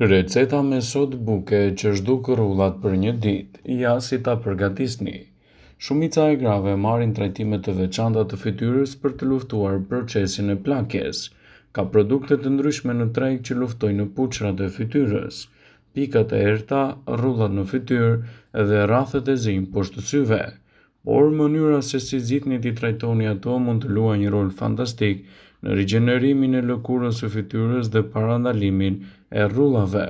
Receta me sot buke që zhduk rrullat për një ditë, ja si ta përgatisni. Shumica e grave marrin trajtime të veçanta të fytyrës për të luftuar procesin e plakjes. Ka produkte të ndryshme në treg që luftojnë puçrat e fytyrës, pikat e errta, rrullat në fytyrë dhe rrathet e zi poshtë syve. Por mënyra se si zgjidhni t'i trajtoni ato mund të luajë një rol fantastik në rigjenerimin e lëkurës së fytyrës dhe parandalimin e rrullave.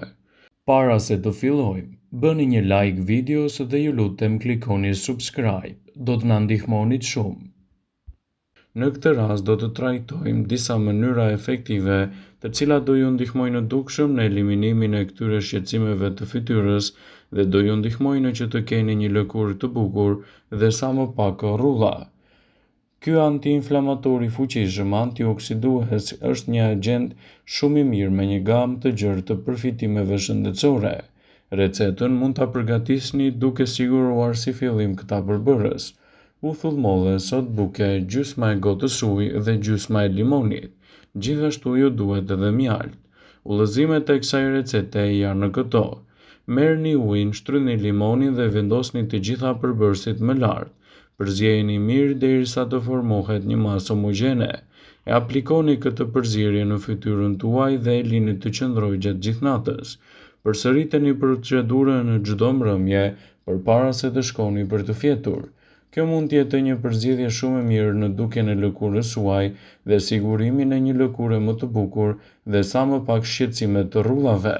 Para se të fillojmë, bëni një like videos dhe ju lutem klikoni subscribe, do të na ndihmonit shumë. Në këtë rast do të trajtojmë disa mënyra efektive të cilat do ju ndihmojnë në dukshëm në eliminimin e këtyre shqetësimeve të fytyrës dhe do ju ndihmojnë që të keni një lëkurë të bukur dhe sa më pak rrulla. Ky antiinflamator i fuqishëm antioksidues është një agent shumë i mirë me një gamë të gjerë të përfitimeve shëndetësore. Recetën mund ta përgatisni duke siguruar si fillim këta përbërës: uthull molle, sot buke, gjysma e gotës ujë dhe gjysma e limonit. Gjithashtu ju duhet edhe mjaltë. Udhëzimet e kësaj recete janë në këto: merrni ujin, shtrydhni limonin dhe vendosni të gjitha përbërësit më lart. Përzjeheni mirë derisa të formohet një masë homogjene. E aplikoni këtë përzierje në fytyrën tuaj dhe e lini të qëndrojë gjatë gjithë natës. Përsëriteni procedurën në çdo mbrëmje përpara se të shkoni për të fjetur. Kjo mund të jetë një përzgjedhje shumë e mirë në dukjen e lëkurës suaj dhe sigurimin e një lëkure më të bukur dhe sa më pak shqetësime të rrullave.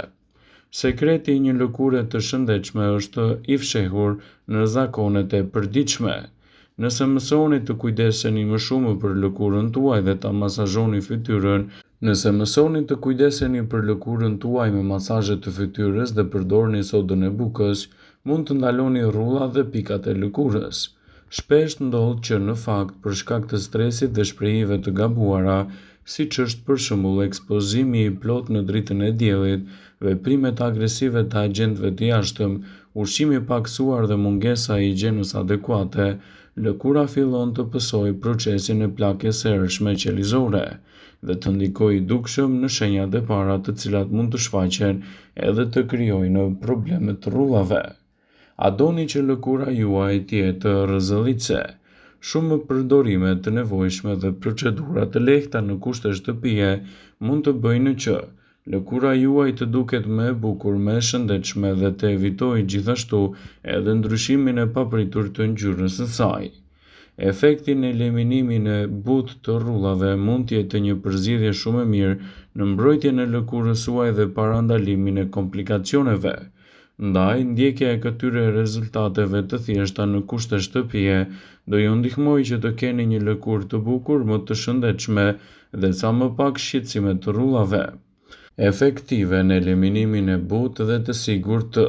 Sekreti i një lëkure të shëndetshme është i fshehur në zakonet e përditshme. Nëse mësoni të kujdeseni më shumë për lëkurën tuaj dhe ta masazhoni fytyrën, me masazhe të fytyrës dhe përdorni sodën e bukës, mund të ndaloni rrullat dhe pikat e lëkurës. Shpesh ndodh që në fakt për shkak të stresit dhe shprehive të gabuara, siç është për shembull ekspozimi i plot në dritën e diellit, veprimet agresive të agjentëve të jashtëm, ushqimi i paksuar dhe mungesa e higjienës adekuate, lëkura fillon të pësojë procesin e plakjes së errshme qelizore dhe të ndikojë dukshëm në shenjat e para të cilat mund të shfaqen edhe të krijojnë probleme të rrullave. A doni që lëkura juaj të jetë rrezëllitse? Shumë përdorime të nevojshme dhe procedura të lehta në kushte shtëpie mund të bëjnë që lëkura juaj të duket më e bukur, më e shëndetshme dhe të evitojë gjithashtu edhe ndryshimin e papritur të ngjyrës së saj. Efekti në eliminimin e butë të rrullave mund të jetë një përzgjedhje shumë e mirë në mbrojtjen e lëkurës suaj dhe parandalimin e komplikacioneve. Ndaj, ndjekja e këtyre rezultateve të thjeshta në kushte shtëpie do ju ndihmojë që të keni një lëkurë të bukur, më të shëndetshme dhe sa më pak shqetësime të rrullave. Efektive në eliminimin e butë dhe të sigurt të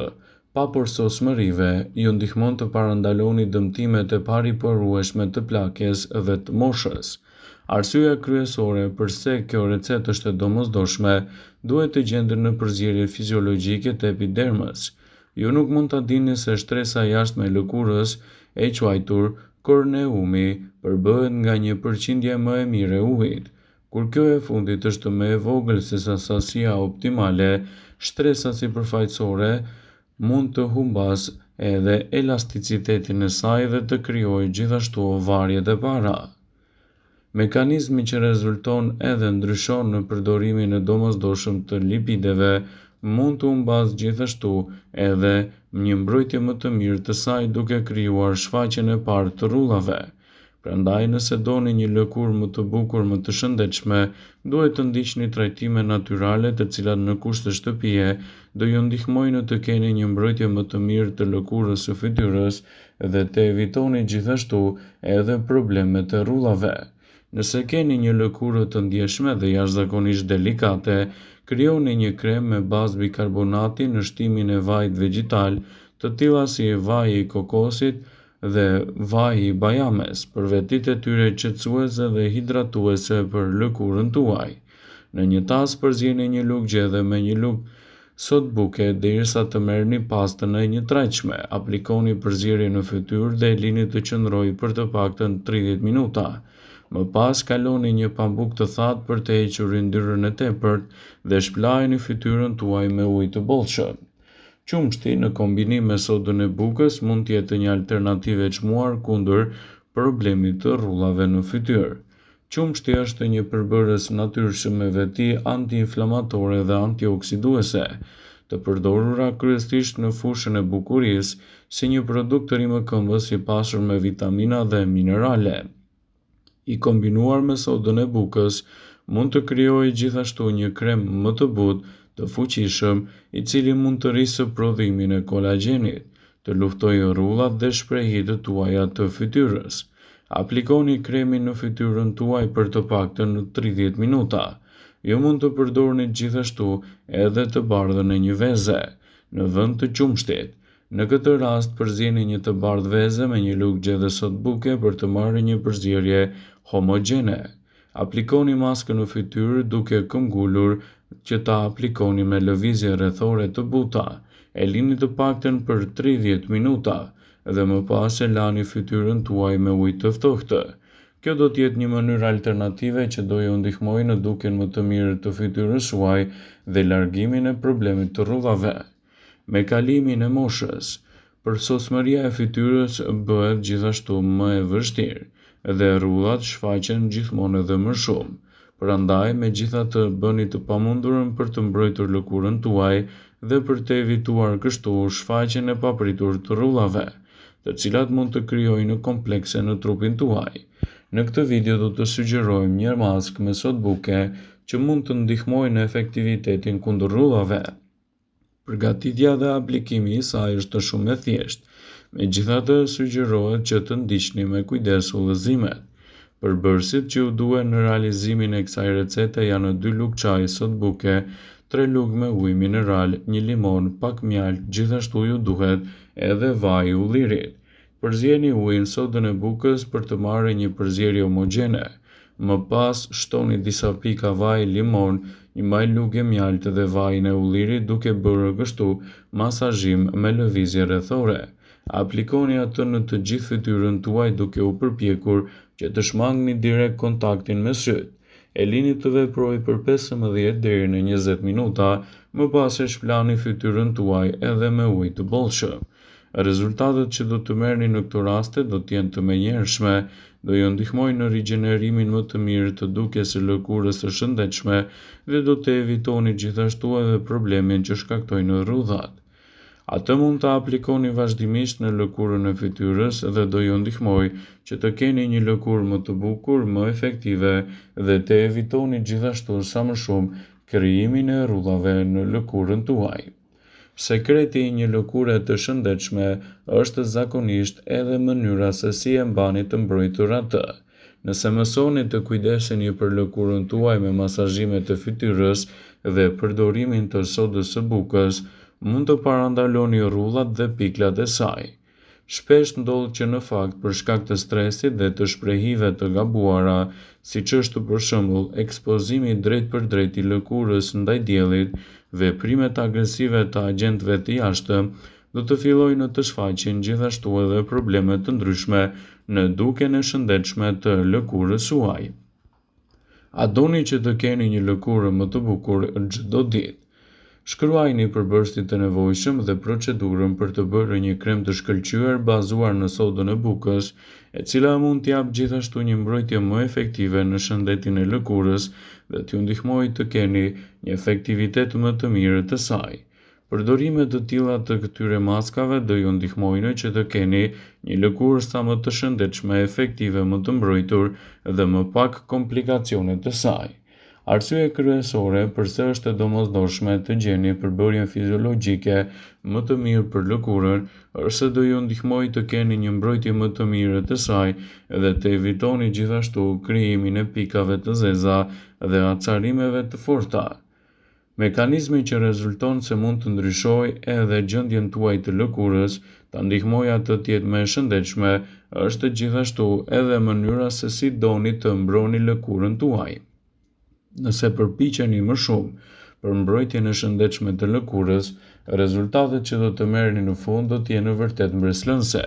papërsosmërive, ju ndihmon të parandaloni dëmtimet e pariparueshme të plakjes dhe të moshës. Arsyeja kryesore pse kjo recetë është e domosdoshme duhet të gjendet në përzierjen fiziologjike të epidermës. Ju nuk mund ta dini se shtresa jashtme e lëkurës, e quajtur korneumi, përbëhet nga një përqindje më e mirë e ujit. Kur kjo e fundit është më e vogël se sasia optimale, shtresa sipërfaqësore mund të humbas edhe elasticitetin e saj dhe të krijojë gjithashtu ovarjet e para. Mekanizmi që rezulton edhe ndryshon në përdorimin e domosdoshëm të lipideve mund të humbas gjithashtu edhe një mbrojtje më të mirë të saj duke krijuar shfaqjen e parë të rrullave. Prandaj, nëse doni një lëkurë më të bukur, më të shëndetshme, duhet të ndiqni trajtime natyrale të cilat në kushte shtëpie do ju ndihmojnë të keni një mbrojtje më të mirë të lëkurës së fytyrës dhe të evitoni gjithashtu edhe problemet e rrullave. Nëse keni një lëkurë të ndjeshme dhe jashtëzakonisht delikate, krijoni një krem me bazë bikarbonati në shtimin e vajit vegjetal, të tilla si vaji i kokosit dhe vaji i bajames, për vetitë e tyre qetësuese dhe hidratuese për lëkurën tuaj. Në një tas përzjeni një lugë gjedhe me një lugë sot buke derisa të merrni pastën e një tregshme. Aplikoni përzierjen në fytyrë dhe e lini të qëndrojë për të paktën 30 minuta. Më pas kaloni një pambuk të thatë për të hequr yndyrën e tepërt dhe shplajini fytyrën tuaj me ujë të bollshëm. Qumshti në kombinim me sodën e bukës mund të jetë një alternativë e çmuar kundër problemit të rrullave në fytyrë. Qumshti është një përbërës natyrshëm me veti anti-inflamatore dhe antioksiduese, të përdorura kryesisht në fushën e bukurisë si një produkt të rimëkëmbës i pasur me vitamina dhe minerale. I kombinuar me sodën e bukës, mund të krijojë gjithashtu një krem më të butë, të fuqishëm, i cili mund të rrisë prodhimin e kolagjenit, të luftojë rrullat dhe shprehjet tuaja të fytyrës. Aplikoni kremin në fytyrën tuaj për të paktën 30 minuta. Ju mund të përdorni gjithashtu edhe të bardhën e një veze, në vend të qumshtit. Në këtë rast përzieni një të bardhë veze me një lugë gjedhësot buke për të marrë një përzierje homogjene. Aplikoni maskën në fytyrë duke këmbgulur që ta aplikoni me lëvizje rrethore të buta. E lini të paktën për 30 minuta dhe më pas e lani fytyrën tuaj me ujë të ftohtë. Kjo do të jetë një mënyrë alternative që do ju ndihmojë në dukjen më të mirë të fytyrës suaj dhe largimin e problemit të rrullave. Me kalimin e moshës, përsosmëria e fytyrës bëhet gjithashtu më e vështirë dhe rrullat shfaqen gjithmonë edhe më shumë. Prandaj, megjithatë, bëni të pamundurën për të mbrojtur lëkurën tuaj dhe për të evituar kështu shfaqjen e papritur të rrullave, të cilat mund të krijojnë komplekse në trupin tuaj. Në këtë video do të sugjerojmë një maskë me sodë buke që mund të ndihmojë në efektivitetin kundër rrullave. Përgatitja dhe aplikimi i saj është shumë e thjeshtë, megjithatë sugjerohet që të ndiqni me kujdes udhëzimet. Përbërësit që ju duhen në realizimin e kësaj recete janë 2 lugë çaji sodë buke, 3 lugë me ujë mineral, 1 limon, pak mjaltë, gjithashtu ju duhet edhe vaj i ullirit. Përzieni ujin, sodën e bukës për të marrë një përzierje homogjene. Më pas shtoni disa pika vaj, limon, një maj lugë mjaltë dhe vajin e ullirit duke bërë kështu masazhim me lëvizje rrethore. Aplikoni atë në të gjithë fytyrën tuaj duke u përpjekur që të shmangni direkt kontaktin me syt. E lini të veprojë për 15 deri në 20 minuta, më pas e shplani fytyrën tuaj edhe me ujë të bollshëm. Rezultatet që do të merrni në këto raste do të jenë të menjëhershme, do ju ndihmojnë në rigjenerimin më të mirë të dukjes së lëkurës së shëndetshme dhe do të evitoni gjithashtu edhe problemin që shkaktojnë rrudhat. Atë mund të aplikoni vazhdimisht në lëkurën e fytyrës dhe do ju ndihmojë që të keni një lëkurë më të bukur, më efektive dhe të evitoni gjithashtu sa më shumë krijimin e rrullave në lëkurën tuaj. Sekreti i një lëkure të shëndetshme është zakonisht edhe mënyra se si e mbani të mbrojtur atë. Nëse mësoni të kujdeseni për lëkurën tuaj me masazhimet e fytyrës dhe përdorimin të sodës së bukës, mund të parandaloni rrullat dhe piklat e saj. Shpesh ndodh që në fakt për shkak të stresit dhe të shprehive të gabuara, siç është për shembull ekspozimi drejt për drejt i lëkurës ndaj diellit, veprimet agresive të agjentëve të jashtëm, do të fillojnë të shfaqin gjithashtu edhe probleme të ndryshme në dukjen e shëndetshme të lëkurës suaj. A doni që të keni një lëkurë më të bukur çdo ditë? Shkruajini përbërësit e nevojshëm dhe procedurën për të bërë një krem të shkëlqyer bazuar në sodën e bukës, e cila mund t'jap gjithashtu një mbrojtje më efektive në shëndetin e lëkurës dhe t'ju ndihmojë të keni një efektivitet më të mirë të saj. Përdorime të tilla të këtyre maskave do ju ndihmojnë që të keni një lëkurë sa më të shëndetshme, efektive, më të mbrojtur dhe më pak komplikacione të saj. Arsye kryesore pse është e domosdoshme të gjeni përbërjen fiziologjike më të mirë për lëkurën është se do ju ndihmojë të keni një mbrojtje më të mirë të saj dhe të evitoni gjithashtu krijimin e pikave të zeza dhe acarimeve të forta. Mekanizmi që rezulton se mund të ndryshojë edhe gjendjen tuaj të lëkurës, ta ndihmojë atë të jetë më e shëndetshme, është gjithashtu edhe mënyra se si doni të mbroni lëkurën tuaj. Nëse përpiqeni më shumë për mbrojtjen e shëndetshme të lëkurës, rezultatet që do të merrni në fund do të jenë vërtet mbreslënëse.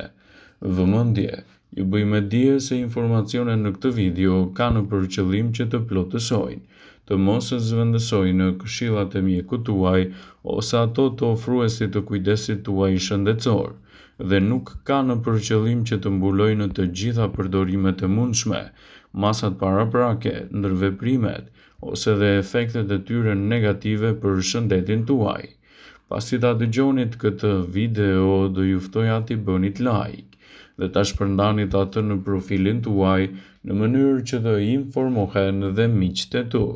Vëmendje, Ju bëjmë dije se informacionet në këtë video kanë për qëllim që të plotësojnë, të mos zëvendësojnë këshillat e mjekut tuaj ose ato të ofruesit të kujdesit tuaj shëndetësor, dhe nuk kanë për qëllim që të mbulojnë të gjitha përdorimet e mundshme, masat paraprake, ndërveprimet ose dhe efektet e tyre negative për shëndetin tuaj. Pasi ta dëgjonit këtë video, do ju ftoja t'i bënit like dhe ta shpërndanit atë në profilin tuaj në mënyrë që të informohen dhe miqtë e tu.